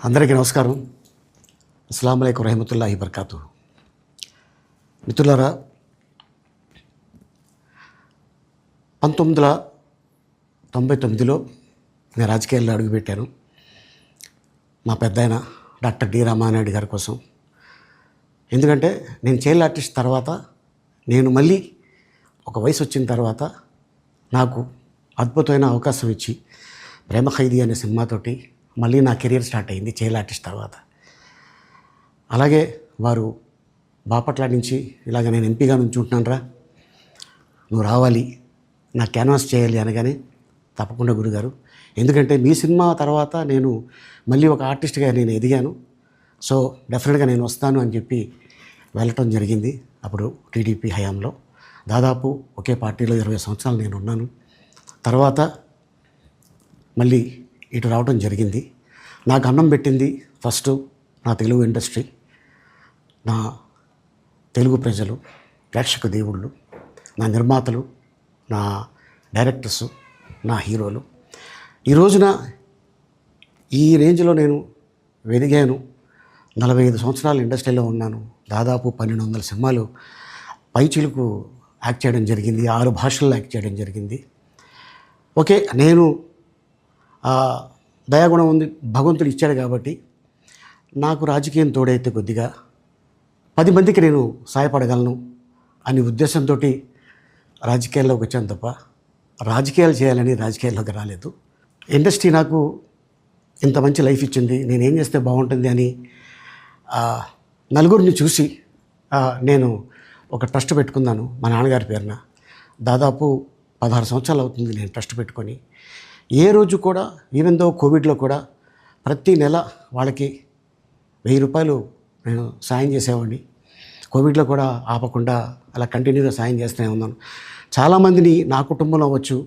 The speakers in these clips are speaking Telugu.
అందరికీ నమస్కారం. అస్సలాము అలైకుం రహమతుల్లాహి బర్కాతు. మిత్రులారా, 1999లో నేను రాజకీయాల్లో అడుగుపెట్టాను. మా పెద్దాయన డాక్టర్ డి రామానాయుడు గారి కోసం. ఎందుకంటే నేను చైల్డ్ ఆర్టిస్ట్ తర్వాత నేను మళ్ళీ ఒక వయసు వచ్చిన తర్వాత నాకు అద్భుతమైన అవకాశం ఇచ్చి ప్రేమ ఖైదీ అనే సినిమాతోటి మళ్ళీ నా కెరీర్ స్టార్ట్ అయింది చైల్డ్ ఆర్టిస్ట్ తర్వాత. అలాగే వారు బాపట్ల నుంచి ఇలాగ నేను ఎంపీగా నుంచుంటున్నాను రా, నువ్వు రావాలి, నా క్యాన్వాస్ చేయాలి అనగానే తప్పకుండా గురుగారు, ఎందుకంటే మీ సినిమా తర్వాత నేను మళ్ళీ ఒక ఆర్టిస్ట్గా నేను ఎదిగాను, సో డెఫినెట్గా నేను వస్తాను అని చెప్పి వెళ్ళటం జరిగింది. అప్పుడు టీడీపీ హయాంలో దాదాపు ఒకే పార్టీలో 20 సంవత్సరాలు నేను ఉన్నాను. తర్వాత మళ్ళీ ఇటు రావడం జరిగింది. నాకు అన్నం పెట్టింది ఫస్ట్ నా తెలుగు ఇండస్ట్రీ, నా తెలుగు ప్రజలు, ప్రేక్షక దేవుళ్ళు, నా నిర్మాతలు, నా డైరెక్టర్సు, నా హీరోలు. ఈ రోజున ఈ రేంజ్లో నేను ఎదిగాను. 45 సంవత్సరాలు ఇండస్ట్రీలో ఉన్నాను. దాదాపు 1200 సినిమాలు పైచిలకు యాక్ట్ చేయడం జరిగింది. 6 భాషల్లో యాక్ట్ చేయడం జరిగింది. ఓకే, నేను దయాగుణం ఉంది, భగవంతుడు ఇచ్చాడు కాబట్టి నాకు రాజకీయం తోడైతే కొద్దిగా 10 మందికి నేను సహాయపడగలను అనే ఉద్దేశంతో రాజకీయాల్లోకి వచ్చాను తప్ప రాజకీయాలు చేయాలని రాజకీయాల్లోకి రాలేదు. ఇండస్ట్రీ నాకు ఇంత మంచి లైఫ్ ఇచ్చింది, నేనేం చేస్తే బాగుంటుంది అని నలుగురిని చూసి నేను ఒక ట్రస్ట్ పెట్టుకున్నాను మా నాన్నగారి పేరున. దాదాపు 16 సంవత్సరాలు అవుతుంది నేను ట్రస్ట్ పెట్టుకొని. ఏ రోజు కూడా, ఈవెన్ దో కోవిడ్లో కూడా ప్రతి నెల వాళ్ళకి 1000 రూపాయలు నేను సాయం చేసేవాడిని. కోవిడ్లో కూడా ఆపకుండా అలా కంటిన్యూగా సాయం చేస్తూనే ఉన్నాను. చాలామందిని నా కుటుంబంలో అవ్వచ్చు,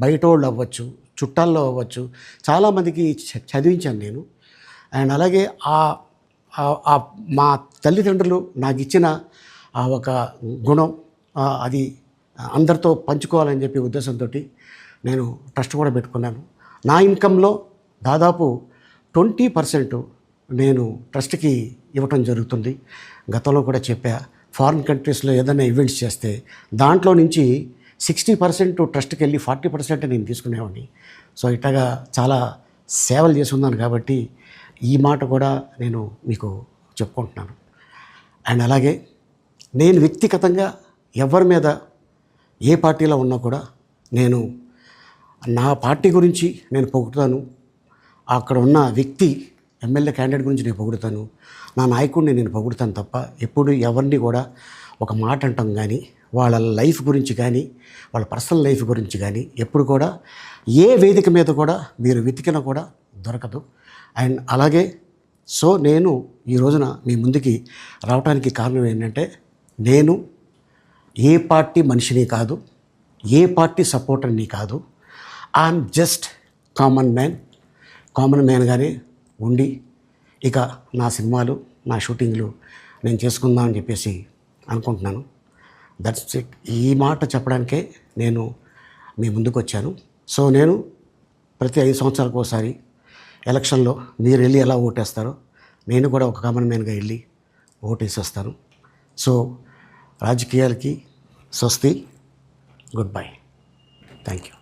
బయట వాళ్ళు అవ్వచ్చు, చుట్టాల్లో అవ్వచ్చు, చాలామందికి చదివించాను నేను. అండ్ అలాగే మా తల్లిదండ్రులు నాకు ఇచ్చిన ఒక గుణం అది అందరితో పంచుకోవాలని చెప్పి ఉద్దేశంతో నేను ట్రస్ట్ కూడా పెట్టుకున్నాను. నా ఇన్కంలో దాదాపు 20% నేను ట్రస్ట్కి ఇవ్వటం జరుగుతుంది. గతంలో కూడా చెప్పా, ఫారిన్ కంట్రీస్లో ఏదైనా ఈవెంట్స్ చేస్తే దాంట్లో నుంచి 60% ట్రస్ట్కి వెళ్ళి 40% నేను తీసుకునేవాడిని. సో ఇట్లాగా చాలా సేవలు చేసి ఉన్నాను కాబట్టి ఈ మాట కూడా నేను మీకు చెప్పుకుంటున్నాను. అండ్ అలాగే నేను వ్యక్తిగతంగా ఎవరి మీద ఏ పార్టీలో ఉన్నా కూడా నేను నా పార్టీ గురించి నేను పొగుడుతాను, అక్కడ ఉన్న వ్యక్తి ఎమ్మెల్యే క్యాండిడేట్ గురించి నేను పొగుడుతాను, నా నాయకుడిని నేను పొగుడుతాను తప్ప ఎప్పుడు ఎవరిని కూడా ఒక మాట అంటాం కానీ వాళ్ళ లైఫ్ గురించి కానీ వాళ్ళ పర్సనల్ లైఫ్ గురించి కానీ ఎప్పుడు కూడా ఏ వేదిక మీద కూడా మీరు వెతికినా కూడా దొరకదు. అండ్ అలాగే సో నేను ఈ రోజున మీ ముందుకి రావడానికి కారణం ఏంటంటే, నేను ఏ పార్టీ మనిషిని కాదు, ఏ పార్టీ సపోర్టర్ని కాదు, ఐఎమ్ జస్ట్ కామన్ మ్యాన్గానే ఉండి ఇక నా సినిమాలు, నా షూటింగ్లు నేను చేసుకుందామని చెప్పేసి అనుకుంటున్నాను. That's it. ఈ మాట చెప్పడానికే నేను మీ ముందుకు వచ్చాను. సో నేను ప్రతి 5 సంవత్సరాలకు ఒకసారి ఎలక్షన్లో మీరు వెళ్ళి ఎలా ఓటేస్తారో నేను కూడా ఒక కామన్ మ్యాన్గా వెళ్ళి ఓటేసి వస్తాను. సో రాజకీయాలకి స్వస్తి, గుడ్ బై, థ్యాంక్ యూ.